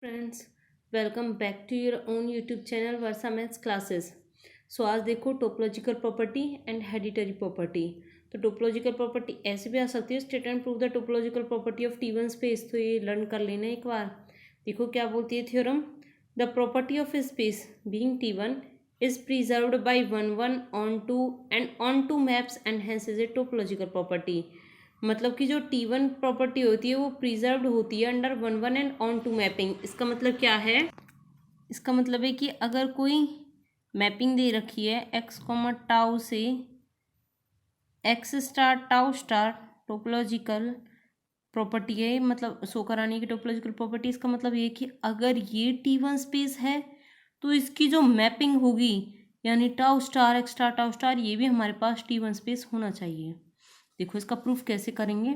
Friends, welcome back to your own YouTube channel Varsha maths classes. So आज देखो topological property and hereditary property. तो topological property ऐसे भी आ सकती है, state and prove the topological property of T one space. तो ये लर्न कर लेना एक बार। देखो क्या बोलती है theorem. The property of space being T one is preserved by one on to and onto maps and hence is a topological property. मतलब कि जो टी वन प्रॉपर्टी होती है वो प्रिजर्व्ड होती है under one and on to mapping. इसका मतलब क्या है? इसका मतलब है कि अगर कोई मैपिंग दे रखी है एक्स कॉमा टाउ से x star tau star, topological property है, मतलब शो कराने की टोपोलॉजिकल प्रॉपर्टी। इसका मतलब ये कि अगर ये टी वन स्पेस है तो इसकी जो मैपिंग होगी यानी tau star x star tau star, ये भी हमारे पास टी वन स्पेस होना चाहिए। देखो इसका प्रूफ कैसे करेंगे।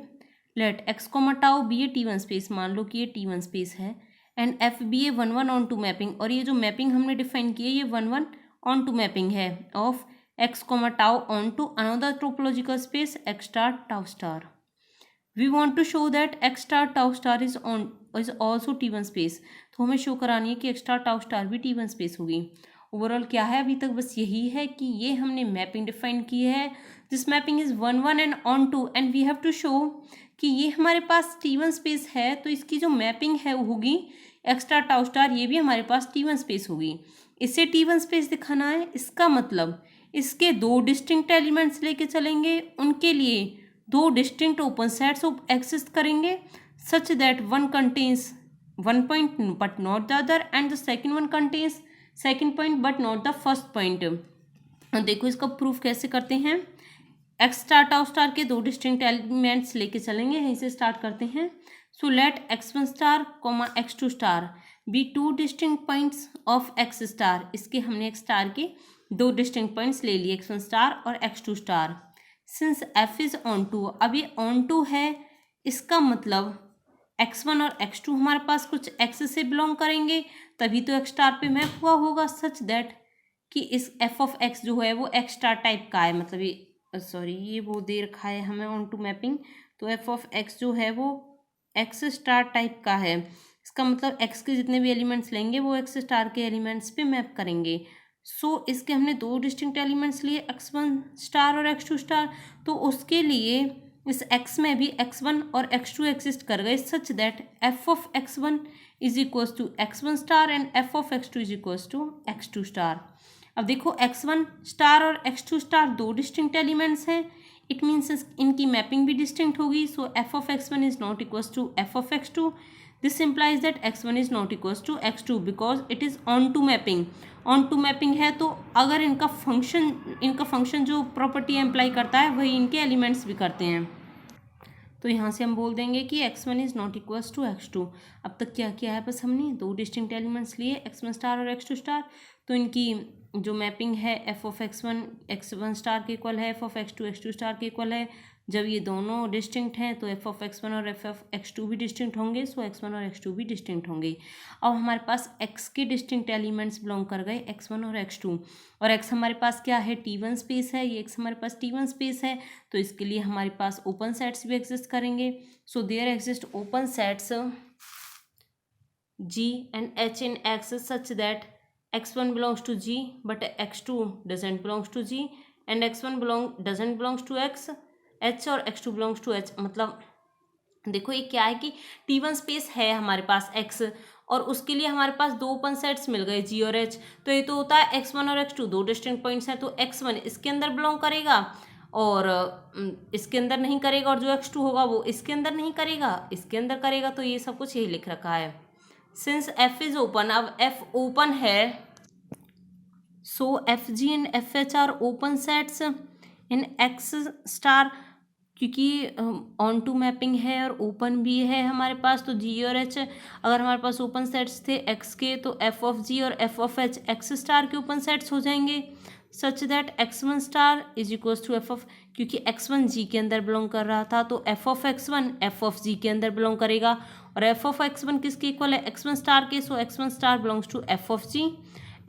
Let X comma tau be a T one space, मान लो कि ये टी वन स्पेस है, and F be a one on to mapping, और ये जो मैपिंग हमने डिफाइन की है ये वन ऑन टू मैपिंग है of X comma tau onto another topological space X star tau star. We want to show that X star tau star is also T one space. तो हमें show करानी है कि x star tau star भी T one space होगी। Overall क्या है अभी तक बस यही है कि ये हमने मैपिंग डिफाइन की है, this mapping is one and onto, and we have to show कि ये हमारे पास टी वन स्पेस है तो इसकी जो मैपिंग है वो होगी एक्स स्टार टाउ स्टार, ये भी हमारे पास टी वन स्पेस होगी। इसे टी वन स्पेस दिखाना है। इसका मतलब इसके दो डिस्टिंक्ट एलिमेंट्स लेके चलेंगे, उनके लिए दो distinct open sets of exist करेंगे such that one contains one point but not the other and the second one contains second point but not the first point. देखो इसका प्रूफ कैसे करते हैं। एक्स स्टार टाउ स्टार के दो distinct elements लेके चलेंगे, यहीं से स्टार्ट करते हैं। So let X one star comma X two star be two distinct points of X star. इसके हमने एक्स स्टार के दो डिस्टिंक्ट पॉइंट्स ले लिए, एक्स वन स्टार और X two star. Since F is onto, अब ये onto है, इसका मतलब एक्स वन और एक्स टू हमारे पास कुछ एक्स से बिलोंग करेंगे, तभी तो एक्स स्टार पे मैप हुआ होगा सच दैट कि इस एफ ऑफ एक्स जो है वो एक्स स्टार टाइप का है। मतलब ये सॉरी ये वो दे रखा है हमें ऑन टू मैपिंग, तो एफ ऑफ एक्स जो है वो एक्स स्टार टाइप का है। इसका मतलब एक्स के जितने भी एलिमेंट्स लेंगे वो एक्स स्टार के एलिमेंट्स पे मैप करेंगे। सो इसके हमने दो डिस्टिंक्ट एलिमेंट्स लिए एक्स वन स्टार और एक्स टू स्टार, तो उसके लिए इस x में भी x1 और x2 एग्जिस्ट कर गए such that f of x1 is equals to x1 star and f of x2 is equals to x2 star. अब देखो x1 स्टार और x2 स्टार दो डिस्टिंक्ट एलिमेंट्स हैं, इट मीन्स इनकी मैपिंग भी डिस्टिंक्ट होगी। So f of x1 is not equals to f of x2। This implies that x1 is not equals to x2 because it is on to mapping. On to mapping है तो अगर इनका function जो property employee करता है वही इनके elements भी करते हैं, तो यहाँ से हम बोल देंगे कि x1 is not equals to x2। अब तक क्या किया है, बस हमने दो डिस्टिंक्ट एलिमेंट्स लिए x1 स्टार और x2 स्टार, तो इनकी जो मैपिंग है f ऑफ x1 स्टार के इक्वल है, f ऑफ x2 स्टार के इक्वल है। जब ये दोनों डिस्टिंक्ट हैं तो f ऑफ x1 और f ऑफ x2 भी डिस्टिंक्ट होंगे, सो x1 और x2 भी डिस्टिंक्ट होंगे। अब हमारे पास x के डिस्टिंक्ट एलिमेंट्स बिलोंग कर गए x1 और x2, और x हमारे पास क्या है, टी1 स्पेस है, ये x हमारे पास टी1 स्पेस है, तो इसके लिए हमारे पास ओपन सेट्स भी एग्जिस्ट करेंगे। So there exist open sets g and h in x such that x1 belongs to g but x2 doesn't belongs to g and x1 doesn't belongs to h और x2 belongs to h। मतलब देखो ये क्या है कि t1 space है हमारे पास x, और उसके लिए हमारे पास दो ओपन सेट्स मिल गए g और h, तो ये तो होता है x1 और x2 दो डिस्टिंक्ट पॉइंट्स हैं, तो x1 इसके अंदर बिलोंग करेगा और इसके अंदर नहीं करेगा, और जो x2 होगा वो इसके अंदर नहीं करेगा, इसके अंदर करेगा। तो ये सब कुछ यही लिख रखा है। सिंस f इज ओपन, अब f ओपन है, so F G and F H are open sets in X star, क्योंकि ऑन टू मैपिंग है और ओपन भी है हमारे पास, तो जी और एच अगर हमारे पास ओपन सेट्स थे एक्स के, तो एफ ऑफ जी और F of H X star के ओपन सेट्स हो जाएंगे such that x1 star is equals to F of, क्योंकि x1 जी के अंदर बिलोंग कर रहा था तो f of x1 F of G के अंदर बिलोंग करेगा, और f ऑफ x1 किसके इक्वल है, x1 स्टार के, so x1 star belongs to f of G,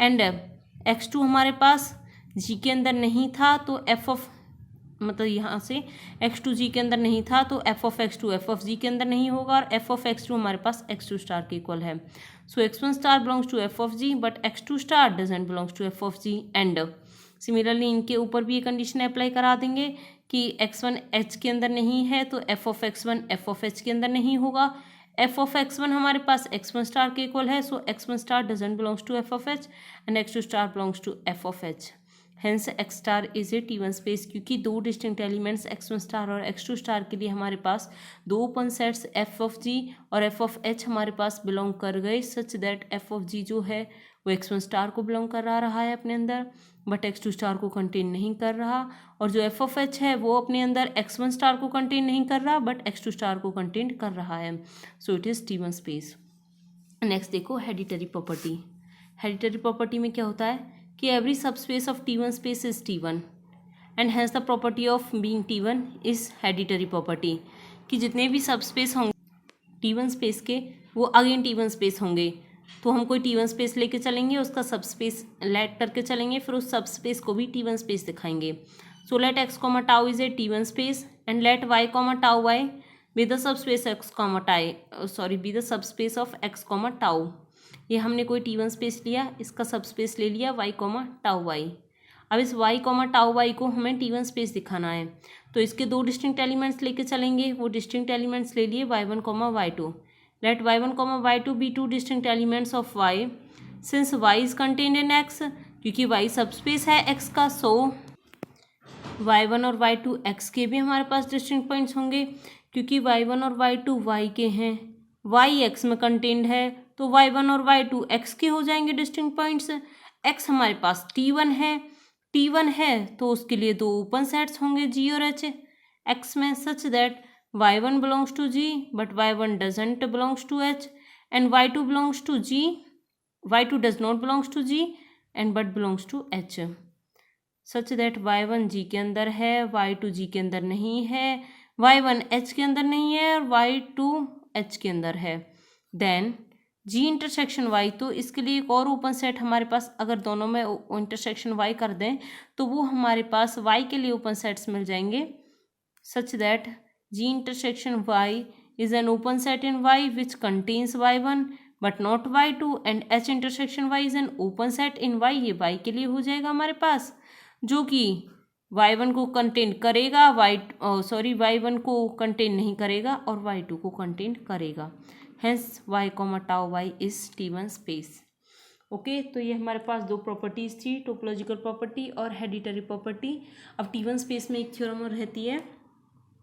and x2 हमारे पास g के अंदर नहीं था तो f ऑफ मतलब यहाँ से x2g के अंदर नहीं था, तो f of x2 f of g के अंदर नहीं होगा, और f ऑफ x2 हमारे पास x2 स्टार के इक्वल है। So x1 star belongs to f of g but x2 star doesn't belongs to f of g। And similarly इनके ऊपर भी ये कंडीशन अप्लाई करा देंगे कि x1 h के अंदर नहीं है, तो f of x1 f of h के अंदर नहीं होगा। f ऑफ x1 हमारे पास x1 स्टार के इक्वल है, so x1 star doesn't belongs to f of h and x2 star belongs to f of h। Hence x star is a T1 space, क्योंकि दो distinct elements x1 star और x2 star के लिए हमारे पास दो open sets f of g और f of h हमारे पास belong कर गए, such that f of g जो है वो x1 स्टार को बिलोंग कर रहा है अपने अंदर, बट x2 स्टार को कंटेन नहीं कर रहा, और जो f ऑफ h है वो अपने अंदर x1 स्टार को कंटेन नहीं कर रहा बट x2 स्टार को कंटेन कर रहा है। So it is T1 space. Next देखो हेडिटरी प्रॉपर्टी। हेडिटरी प्रॉपर्टी में क्या होता है कि every subspace of T1 space is T1 and has the property of being T1 is hereditary property, कि जितने भी सबस्पेस होंगे T1 स्पेस के वो अगेन T1 स्पेस होंगे। तो हम कोई T1 स्पेस लेके चलेंगे, उसका सबस्पेस लेट करके चलेंगे, फिर उस सबस्पेस को भी T1 स्पेस दिखाएंगे। So let x comma tau is a T1 space and let y comma tau y be the subspace x comma be the subspace of x comma tau. ये हमने कोई T1 स्पेस लिया, इसका subspace ले लिया y comma tau y। अब इस y comma tau y को हमें T1 स्पेस दिखाना है, तो इसके दो डिस्टिंक्ट एलिमेंट्स लेके चलेंगे। वो डिस्टिंक्ट एलिमेंट्स ले लिए y1 comma y2। Let y1 comma y2 be two distinct elements of y since y is contained in x, क्योंकि y सबस्पेस है x का, सो y1 और y2 x के भी हमारे पास डिस्टिंक्ट पॉइंट्स होंगे, क्योंकि y1 और y2 y के हैं, y x में कंटेन्ड है, तो y1 और y2 x के हो जाएंगे डिस्टिंक्ट पॉइंट्स। x हमारे पास T1 है तो उसके लिए दो ओपन सेट्स होंगे g और h x में, such that y1 belongs to g but y1 doesn't belongs to h and y2 belongs to g, y2 does not belongs to g and but belongs to h, such that y1 g के अंदर है, y2 g के अंदर नहीं है, y1 h के अंदर नहीं है और y2 h के अंदर है। देन g इंटरसेक्शन y, तो इसके लिए एक और ओपन सेट हमारे पास, अगर दोनों में इंटरसेक्शन y कर दें तो वो हमारे पास y के लिए ओपन सेट्स मिल जाएंगे, such that g intersection y is an open set in y which contains y1 but not y2 and h intersection y is an open set in y, ये y के लिए हो जाएगा हमारे पास, जो कि y1 को कंटेन करेगा, y1 को कंटेन नहीं करेगा और y2 को कंटेन करेगा। Hence y comma tau y is T1 space. Okay, तो ये हमारे पास दो प्रॉपर्टीज़ थी, टोपोलॉजिकल प्रॉपर्टी और हेडिटरी प्रॉपर्टी। अब T1 स्पेस में एक थ्योरम और रहती है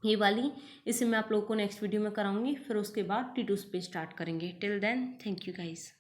ये वाली, इसे मैं आप लोगों को नेक्स्ट वीडियो में कराऊंगी, फिर उसके बाद T2 स्पेस स्टार्ट करेंगे। Till then thank you guys.